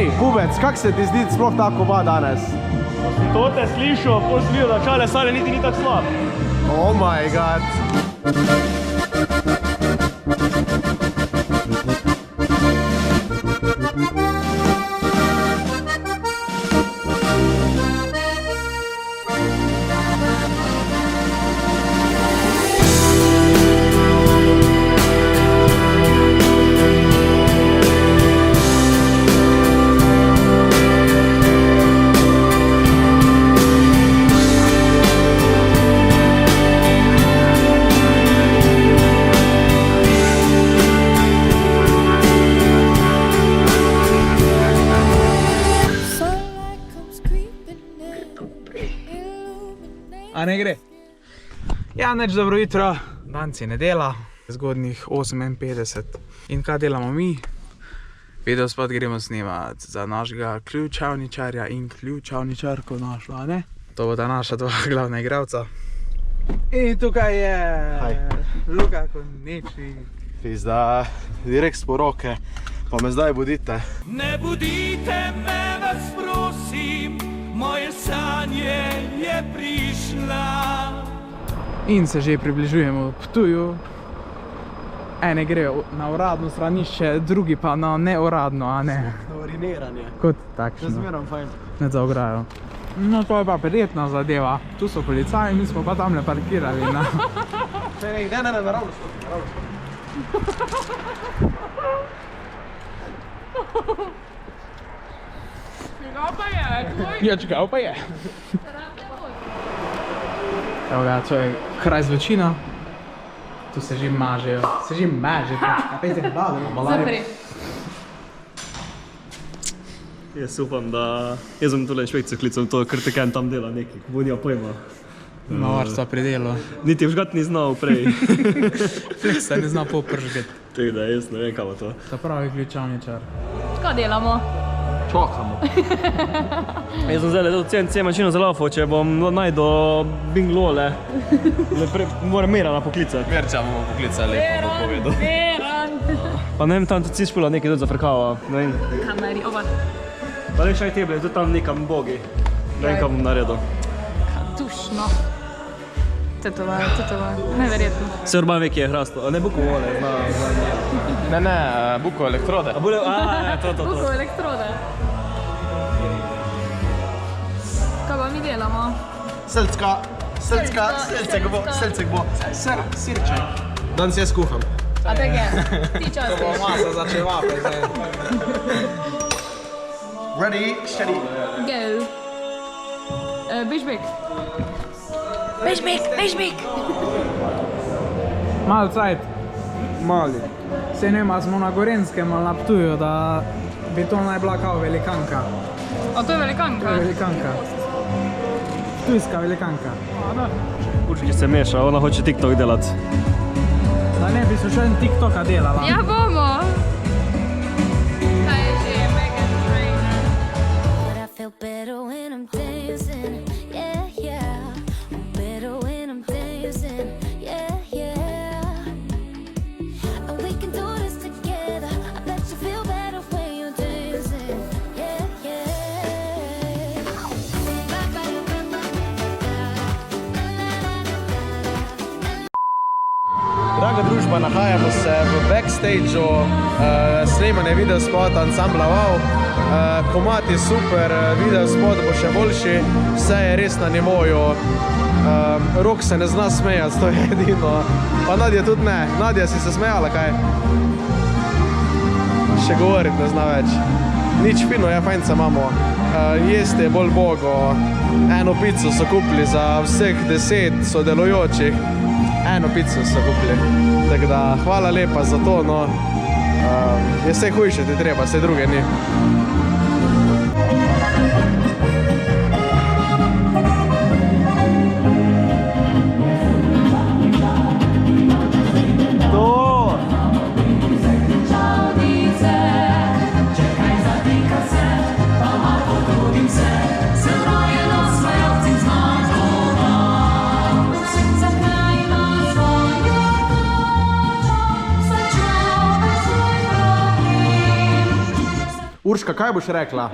Ej, Pubec, kak se ti zdi sploh ta koma danes? Ko si to te slišal, pol si videl, da Čale Sale niti ni tak slab. Oh my god. A ne gre? Ja, neč dobro jutro, danes je nedela, zgodnjih 58. In kaj delamo mi? Videospot gremo snemati za našega ključavničarja in ključavničarko našo, a ne? To bo ta naša dva glavna igralca. In tukaj je Luka Konečnik. Pizda, direkt s poroke, pa me zdaj budite. Ne budite me, vas prosim, moje sanje je prišla. In se že približujemo Ptuju. Ene grejo na uradno stranišče, drugi pa na neuradno, a ne? Na uriniranje. Kot takšno. Razmeram fajn. Ne za ograjo. No, to je pa prijetna zadeva. Tu so policaji, mi smo pa tamle parkirali, na. Ne, naravno stopim. Čegal pa je, tvoj. Ja, čegal pa je. Evo ga, to je kraj zločina. Tu se že mažejo. Se že mažejo. Zapri. Jaz upam, da... Jaz sem tole Švejce klical to, ker Teken tam dela nekaj, bo nija pojma. Ima varstva pri delu. Niti vžgat ni znal prej. Fleksa ne zna popržgati. Tako da jaz ne vem, kaj bo to. Ta pravi ključavničar. Kaj delamo? Čakamo. Jaz sem zdaj CNC mašino zalaufal, če bom najdel Binglole. Moram Merana poklicati. Merča bomo poklicali, pa bo povedal. Veran. Pa ne vem, tam tudi cišpula nekaj tudi zafrkava. Ne vem. Kameri, oba. Pa ne šaj teble, tudi tam nekam bogi. Ne vem, kaj bom naredil. Dušno. Tetovaj, neverjetno. Se Urban ve, ki je hrasto. A ne Bukovole, zna. Ne, Buko elektrode. A bude... A, to. Buko elektrode. Kaj pa mi delamo? Selcek bo. Sirček. Danes jaz kuham. A tege, ti častiš. Masa za čevape zdaj. Ready, steady. Go. Bišbek. Mal cajt. Mali. Se ne ima, smo na Gorenskem ali na Ptuju, da bi to naj bila kao velikanka. A to je velikanka? Velikanka. Ptujska velikanka. Určki se meša, ona hoče TikTok delati. Da ne bi se še en TikToka delala. Ja bomo. Kaj je že, Megan Trainor. But I feel better when I'm dancing, yeah. I'm better when I'm dancing, yeah. And we can do this together. I bet you feel better when you're dancing, yeah. Draga družba, nahajamo se v backstageu snemanje videospota ansambla Wow. Komad je super, videospot bo še boljši, vse je res na nivoju. Rok se ne zna smejati, to je edino. Pa Nadja tudi ne. Nadja, si se smejala kaj? Še govoriti ne zna več. Nič fino je, fajn se imamo. Jesti je bolj bogo. Eno pico so kupili za vseh 10 sodelujočih. Eno pico so kupili. Tako da hvala lepa za to, no. Je vse hujše ti treba, vse druge ni. Urška, kaj boš rekla?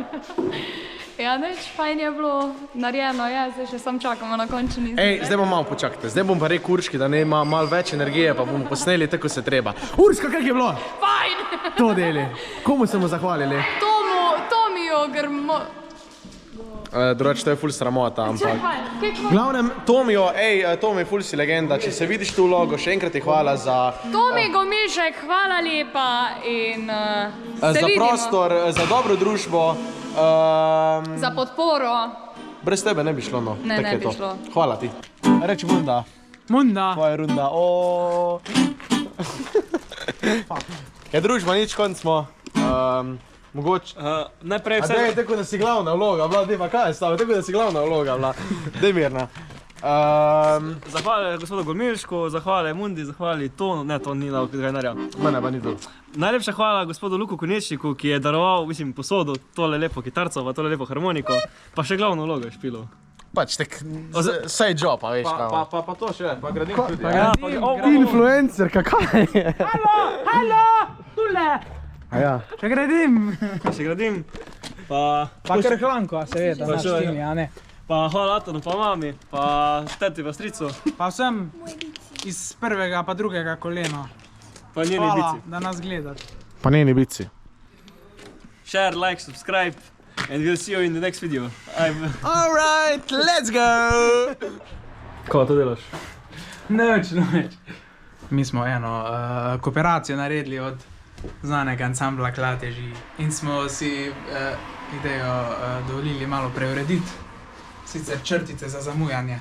Ja, nič, fajn je bilo, narejeno je, zdaj še sam čakamo na končni izdelek. Ej, zdaj bom malo počakajte. Zdaj bom pa rekel Urški, da ne ima malo več energije, pa bomo posneli tako se treba. Urška, kak je bilo? Fajn! To deli. Komu se mu zahvalili? Tomijo, grmo... Drugače, to je ful sramota, ampak... Fajn, kaj V glavnem, Tomijo, Tomi, ful si legenda, če se vidiš tu vlogo, še enkrat ti hvala za... Tomi Gomilšek, hvala lepa in se za vidimo. prostor, za dobro družbo. Za podporo. Brez tebe ne bi šlo, no. Ne, Tako ne je bi to. šlo. Hvala ti. Reči Munda. Munda. Tvoja runda. Je družba, nič konc smo. Mogoče... Najprej A vse... dej, tako da si glavna vloga, bila, dej pa kaj je stave, tako da si glavna vloga, bila. Dej mirna. Zahvale gospodu Gomilšku, zahvale Mundi, zahvali Tonu, ne, to ni dal gajnarja. Mene pa ni to. Najlepša hvala gospodu Luku Konečniku, ki je daroval, mislim, posodo, tole lepo kitarco, pa tole lepo harmoniko, pa še glavno vlogo je špilo. Pač tek, saj job, a veš kao. Pa to še, pa gradim tudi. Ti influencer, kakaj je? Halo, tule. A ja. Še gradim. Še gradim, pa... Pa krhlanko, seveda, Pa naš še- tim, a ne. Pa hvala Atonu, pa mami, pa teti, pa stricu, Pa vsem iz prvega pa drugega kolena. pa njeni Hvala, bici. da nas gledate. Pa njeni bici. Share, like, subscribe, and we'll see you in the next video. Alright, let's go! Ko to delaš? Nič. Mi smo eno kooperacijo naredili od znanega ansambla Klateži in smo si idejo dovolili malo preurediti. Sicer črtice za zamujanje.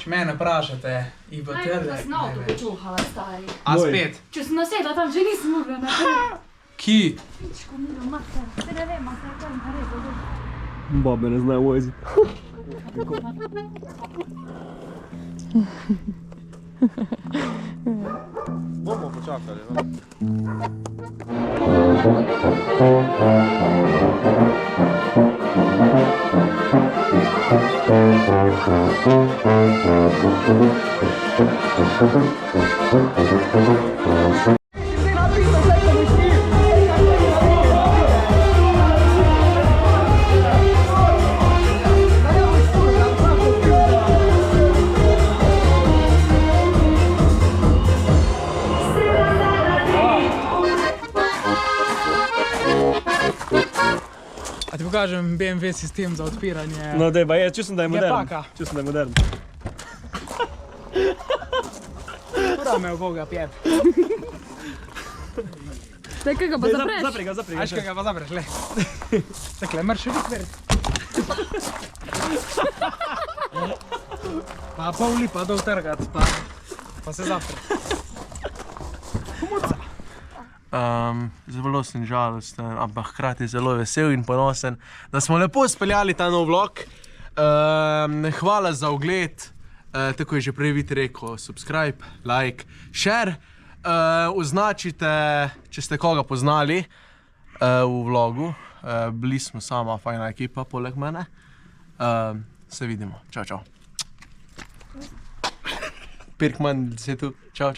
Če mene vprašate, jih bo trdek največ. počuhala, stari. A spet? Če sem nasedla tam, že nisem mogla naprej. Ki? Pičko, milo, mater, se ne vem, mater, kaj naredil. Babe ne znajo voziti. Bomo počakali, no. A ti pokažem BMW sistem za odpiranje. No, dej, pa je, čutim, da je modern. paka. Čutim, da je modern. Kura me v Boga pjeb. Zdaj, kaj ga pa zapreš? Zapri ga. Aš kaj ga pa zapreš, le. Takle, mrš še odprt. Pa pol lipa dol trgat, pa se zapre. Zelo sem žalosten, ampak hkrati zelo vesel in ponosen, da smo lepo speljali ta nov vlog. Hvala za ogled, tako je že prej Vit rekel, subscribe, like, share. Označite, če ste koga poznali v vlogu. Bili smo sama fajna ekipa, poleg mene. Se vidimo, čau. Pirkman, si tu, čau.